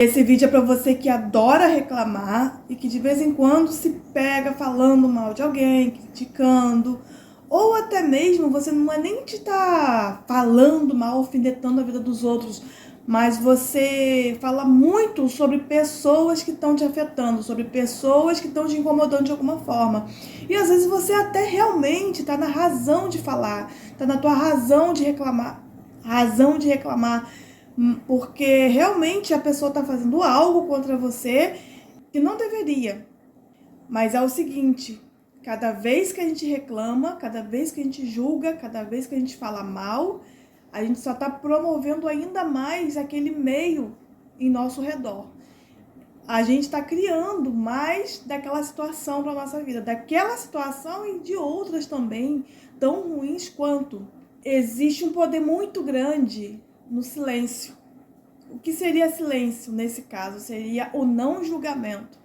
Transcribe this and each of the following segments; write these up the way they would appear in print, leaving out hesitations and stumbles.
Esse vídeo é para você que adora reclamar e que de vez em quando se pega falando mal de alguém, criticando, ou até mesmo você não é nem de estar falando mal, alfinetando a vida dos outros, mas você fala muito sobre pessoas que estão te afetando, sobre pessoas que estão te incomodando de alguma forma. E às vezes você até realmente está na razão de falar, está na tua razão de reclamar, porque realmente a pessoa está fazendo algo contra você que não deveria. Mas é o seguinte, cada vez que a gente reclama, cada vez que a gente julga, cada vez que a gente fala mal, a gente só está promovendo ainda mais aquele meio em nosso redor. A gente está criando mais daquela situação para a nossa vida, daquela situação e de outras também, tão ruins quanto. Existe um poder muito grande no silêncio. O que seria silêncio nesse caso? Seria o não julgamento.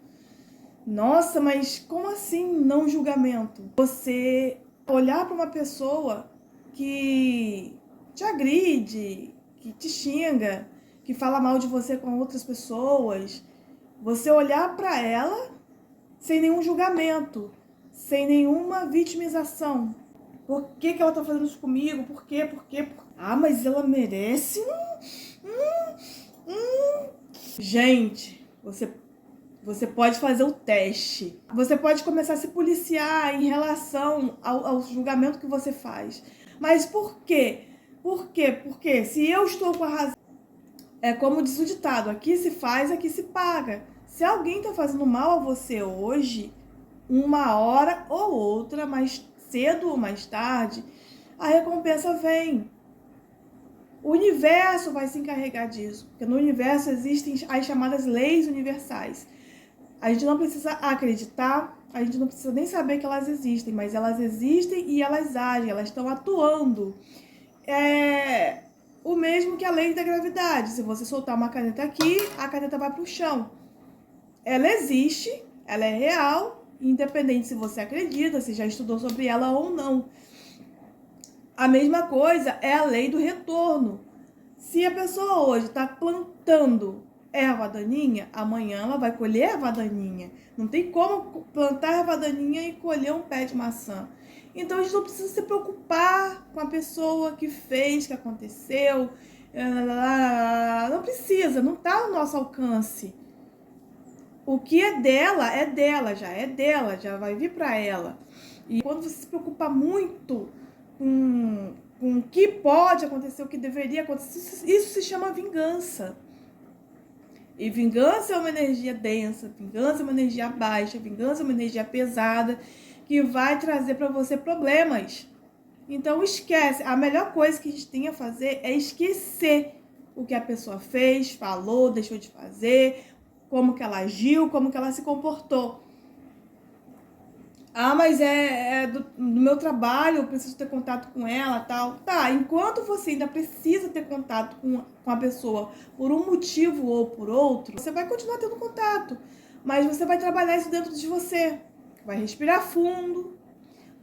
Nossa, mas como assim não julgamento? Você olhar para uma pessoa que te agride, que te xinga, que fala mal de você com outras pessoas, você olhar para ela sem nenhum julgamento, sem nenhuma vitimização. Por que ela tá fazendo isso comigo? Por quê? Ah, mas ela merece? Gente, você pode fazer o teste. Você pode começar a se policiar em relação ao julgamento que você faz. Mas por quê? Porque se eu estou com a razão, é como diz o ditado, aqui se faz, aqui se paga. Se alguém está fazendo mal a você hoje, uma hora ou outra, mais cedo ou mais tarde, a recompensa vem. O universo vai se encarregar disso, porque no universo existem as chamadas leis universais. A gente não precisa acreditar, a gente não precisa nem saber que elas existem, mas elas existem e elas agem, elas estão atuando. É o mesmo que a lei da gravidade. Se você soltar uma caneta aqui, a caneta vai para o chão. Ela existe, ela é real, independente se você acredita, se já estudou sobre ela ou não. A mesma coisa é a lei do retorno. Se a pessoa hoje está plantando erva daninha, amanhã ela vai colher erva daninha. Não tem como plantar erva daninha e colher um pé de maçã. Então a gente não precisa se preocupar com a pessoa que fez, que aconteceu. Não precisa, não está ao nosso alcance. O que é dela, já vai vir para ela. E quando você se preocupa muito com o que pode acontecer, o que deveria acontecer, isso se chama vingança. E vingança é uma energia densa, vingança é uma energia baixa, vingança é uma energia pesada, que vai trazer para você problemas. Então esquece, a melhor coisa que a gente tem a fazer é esquecer o que a pessoa fez, falou, deixou de fazer, como que ela agiu, como que ela se comportou. Ah, mas do meu trabalho, eu preciso ter contato com ela, tal. Tá, enquanto você ainda precisa ter contato com a pessoa por um motivo ou por outro, você vai continuar tendo contato. Mas você vai trabalhar isso dentro de você. Vai respirar fundo,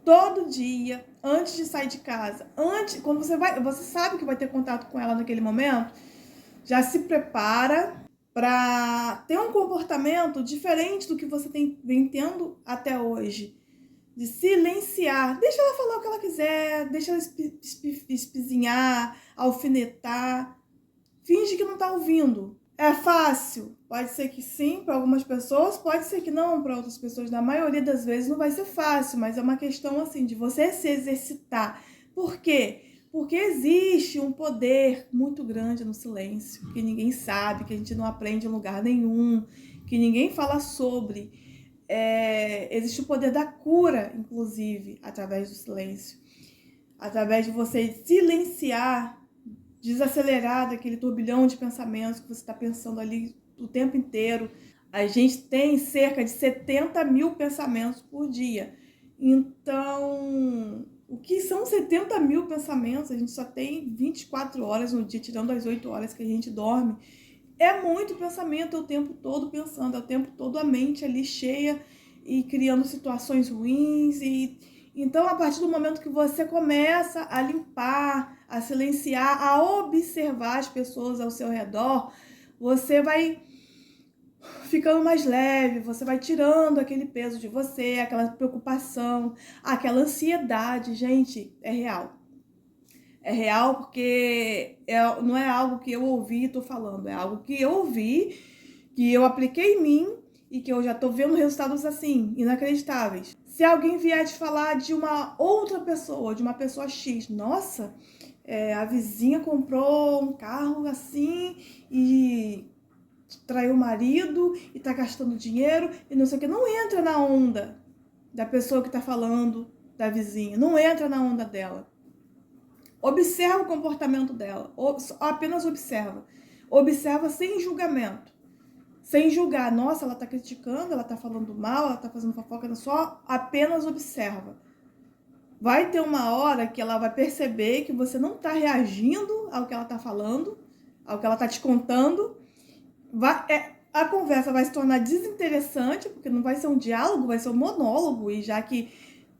todo dia, antes de sair de casa. Quando você sabe que vai ter contato com ela naquele momento, já se prepara para ter um comportamento diferente do que você vem tendo até hoje. De silenciar, deixa ela falar o que ela quiser, deixa ela espizinhar, alfinetar, finge que não tá ouvindo. É fácil? Pode ser que sim para algumas pessoas, pode ser que não para outras pessoas. Na maioria das vezes não vai ser fácil, mas é uma questão assim de você se exercitar. Por quê? Porque existe um poder muito grande no silêncio, que ninguém sabe, que a gente não aprende em lugar nenhum, que ninguém fala sobre. Existe o poder da cura, inclusive, através do silêncio. Através de você silenciar, desacelerar daquele turbilhão de pensamentos que você está pensando ali o tempo inteiro. A gente tem cerca de 70 mil pensamentos por dia. Então, o que são 70 mil pensamentos? A gente só tem 24 horas no dia, tirando as 8 horas que a gente dorme. É muito pensamento, é o tempo todo pensando, é o tempo todo a mente ali cheia e criando situações ruins. Então, a partir do momento que você começa a limpar, a silenciar, a observar as pessoas ao seu redor, você vai ficando mais leve, você vai tirando aquele peso de você, aquela preocupação, aquela ansiedade. Gente, é real. É real porque não é algo que eu ouvi e tô falando, é algo que eu ouvi, que eu apliquei em mim e que eu já tô vendo resultados assim, inacreditáveis. Se alguém vier te falar de uma outra pessoa, de uma pessoa X, nossa, a vizinha comprou um carro assim e traiu o marido e tá gastando dinheiro e não sei o que, não entra na onda da pessoa que tá falando da vizinha, não entra na onda dela. Observa o comportamento dela, apenas observa. Observa sem julgamento, sem julgar. Nossa, ela tá criticando, ela tá falando mal, ela tá fazendo fofoca, só apenas observa. Vai ter uma hora que ela vai perceber que você não tá reagindo ao que ela tá falando, ao que ela tá te contando. A conversa vai se tornar desinteressante, porque não vai ser um diálogo, vai ser um monólogo, e já que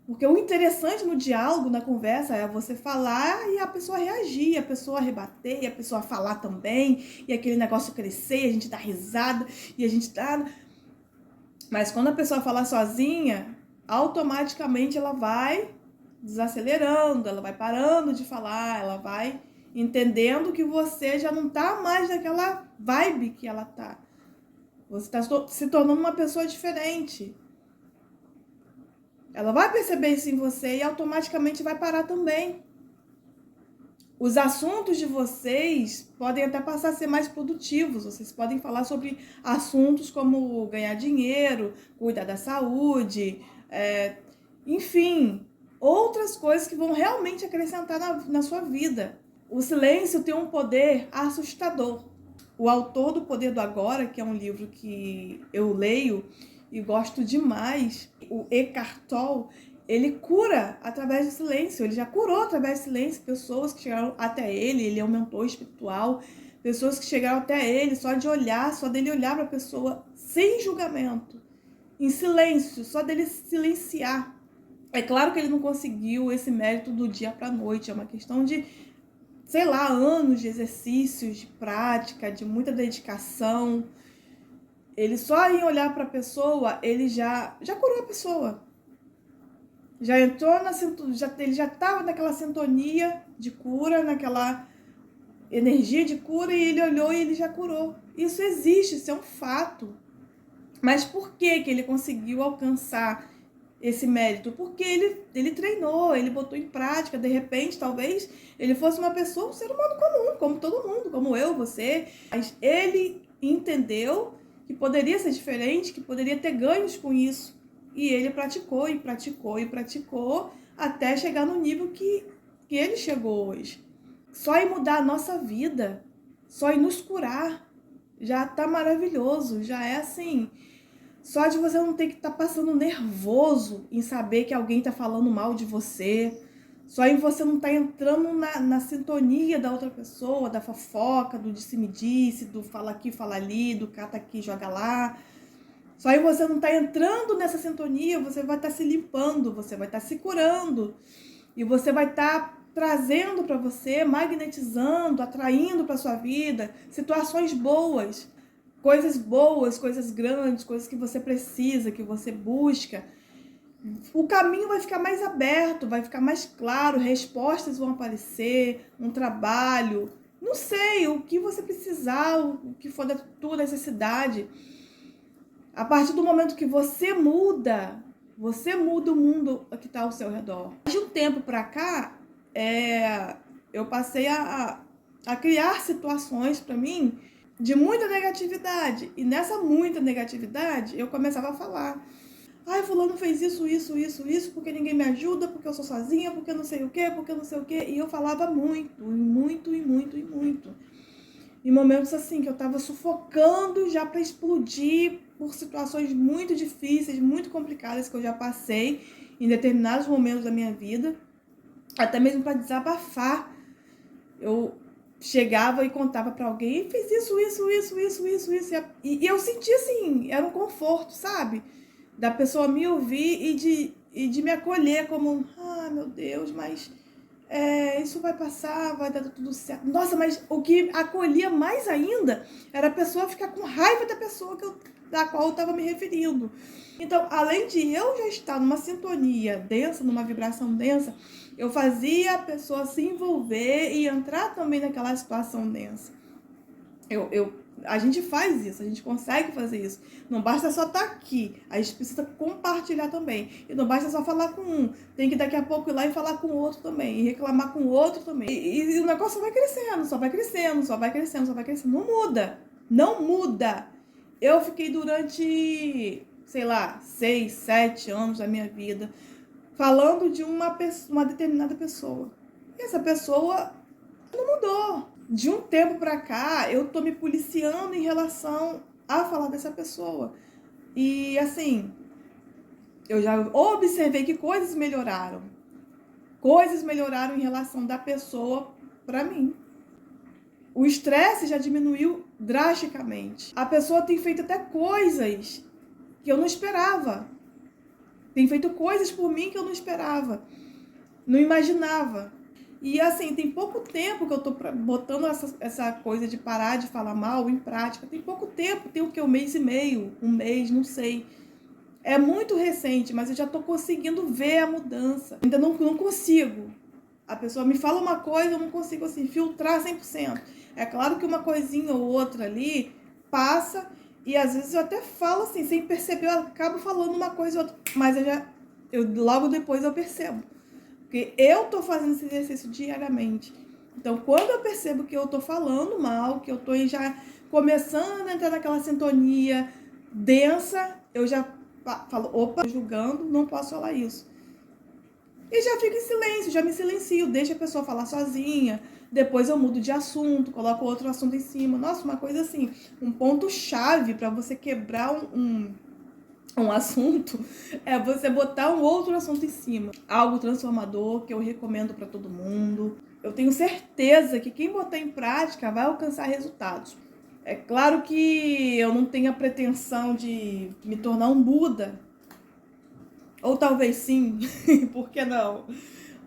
porque o interessante no diálogo, na conversa, é você falar e a pessoa reagir, a pessoa rebater, e a pessoa falar também, e aquele negócio crescer, e a gente dá risada, e a gente dá... Mas quando a pessoa falar sozinha, automaticamente ela vai desacelerando, ela vai parando de falar, ela vai entendendo que você já não tá mais naquela vibe que ela tá. Você tá se tornando uma pessoa diferente. Ela vai perceber isso em você e automaticamente vai parar também. Os assuntos de vocês podem até passar a ser mais produtivos. Vocês podem falar sobre assuntos como ganhar dinheiro, cuidar da saúde, enfim, outras coisas que vão realmente acrescentar na sua vida. O silêncio tem um poder assustador. O autor do Poder do Agora, que é um livro que eu leio e gosto demais, o Eckhart Tolle, ele cura através do silêncio. Ele já curou através do silêncio pessoas que chegaram até ele. Ele é um mentor espiritual. Pessoas que chegaram até ele só de olhar, só dele olhar para a pessoa sem julgamento, em silêncio, só dele silenciar. É claro que ele não conseguiu esse mérito do dia para a noite. É uma questão de, sei lá, anos de exercícios, de prática, de muita dedicação. Ele só em olhar para a pessoa, ele já curou a pessoa. Já entrou ele já estava naquela sintonia de cura, naquela energia de cura, e ele olhou e ele já curou. Isso existe, isso é um fato. Mas por que ele conseguiu alcançar esse mérito? Porque ele treinou, ele botou em prática. De repente, talvez ele fosse uma pessoa, um ser humano comum, como todo mundo, como eu, você. Mas ele entendeu que poderia ser diferente, que poderia ter ganhos com isso. E ele praticou, e praticou, e praticou, até chegar no nível que ele chegou hoje. Só em mudar a nossa vida, só em nos curar, já tá maravilhoso, já é assim. Só de você não ter que estar passando nervoso em saber que alguém tá falando mal de você. Só em você não estar entrando na sintonia da outra pessoa, da fofoca, do disse-me-disse, do fala aqui, fala ali, do cata aqui, joga lá. Só em você não estar entrando nessa sintonia, você vai estar se limpando, você vai estar se curando. E você vai estar trazendo para você, magnetizando, atraindo para sua vida situações boas. Coisas grandes, coisas que você precisa, que você busca. O caminho vai ficar mais aberto, vai ficar mais claro, respostas vão aparecer, um trabalho, não sei, o que você precisar, o que for da tua necessidade. A partir do momento que você muda o mundo que está ao seu redor. De um tempo para cá, eu passei a criar situações para mim de muita negatividade. E nessa muita negatividade, eu começava a falar: ai, fulano fez isso, porque ninguém me ajuda, porque eu sou sozinha, porque não sei o quê, porque não sei o quê. E eu falava muito. Em momentos assim, que eu tava sufocando já para explodir por situações muito difíceis, muito complicadas que eu já passei em determinados momentos da minha vida. Até mesmo para desabafar. Eu chegava e contava para alguém, fez isso. E eu sentia assim, era um conforto, sabe? Da pessoa me ouvir e de me acolher como, meu Deus, mas isso vai passar, vai dar tudo certo. Nossa, mas o que acolhia mais ainda era a pessoa ficar com raiva da pessoa da qual eu estava me referindo. Então, além de eu já estar numa sintonia densa, numa vibração densa, eu fazia a pessoa se envolver e entrar também naquela situação densa. A gente faz isso, a gente consegue fazer isso. Não basta só estar aqui, a gente precisa compartilhar também. E não basta só falar com um, tem que daqui a pouco ir lá e falar com o outro também, e reclamar com o outro também. E o negócio só vai crescendo, só vai crescendo, só vai crescendo, só vai crescendo. Não muda, não muda. Eu fiquei durante, sei lá, 6, 7 anos da minha vida falando de uma determinada pessoa. E essa pessoa não mudou. De um tempo pra cá, eu tô me policiando em relação a falar dessa pessoa. E assim, eu já observei que coisas melhoraram. Coisas melhoraram em relação da pessoa pra mim. O estresse já diminuiu drasticamente. A pessoa tem feito até coisas que eu não esperava. Tem feito coisas por mim que eu não esperava. Não imaginava. E assim, tem pouco tempo que eu tô botando essa coisa de parar de falar mal em prática. Tem pouco tempo, tem o que? 1 mês e meio, 1 mês, não sei. É muito recente, mas eu já tô conseguindo ver a mudança. Ainda não consigo. A pessoa me fala uma coisa, eu não consigo assim, filtrar 100%. É claro que uma coisinha ou outra ali passa, e às vezes eu até falo assim, sem perceber, eu acabo falando uma coisa ou outra, mas logo depois eu percebo. Porque eu tô fazendo esse exercício diariamente. Então, quando eu percebo que eu tô falando mal, que eu tô já começando a entrar naquela sintonia densa, eu já falo, opa, julgando, não posso falar isso. E já fico em silêncio, já me silencio, deixo a pessoa falar sozinha. Depois eu mudo de assunto, coloco outro assunto em cima. Nossa, uma coisa assim, um ponto-chave para você quebrar um assunto é você botar um outro assunto em cima. Algo transformador que eu recomendo para todo mundo. Eu tenho certeza que quem botar em prática vai alcançar resultados. É claro que eu não tenho a pretensão de me tornar um Buda. Ou talvez sim, por que não?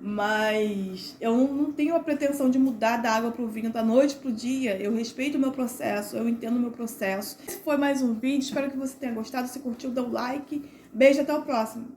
Mas eu não tenho a pretensão de mudar da água para o vinho da noite para o dia. Eu respeito o meu processo, eu entendo o meu processo. Esse foi mais um vídeo, espero que você tenha gostado. Se curtiu, dá um like. Beijo, até o próximo.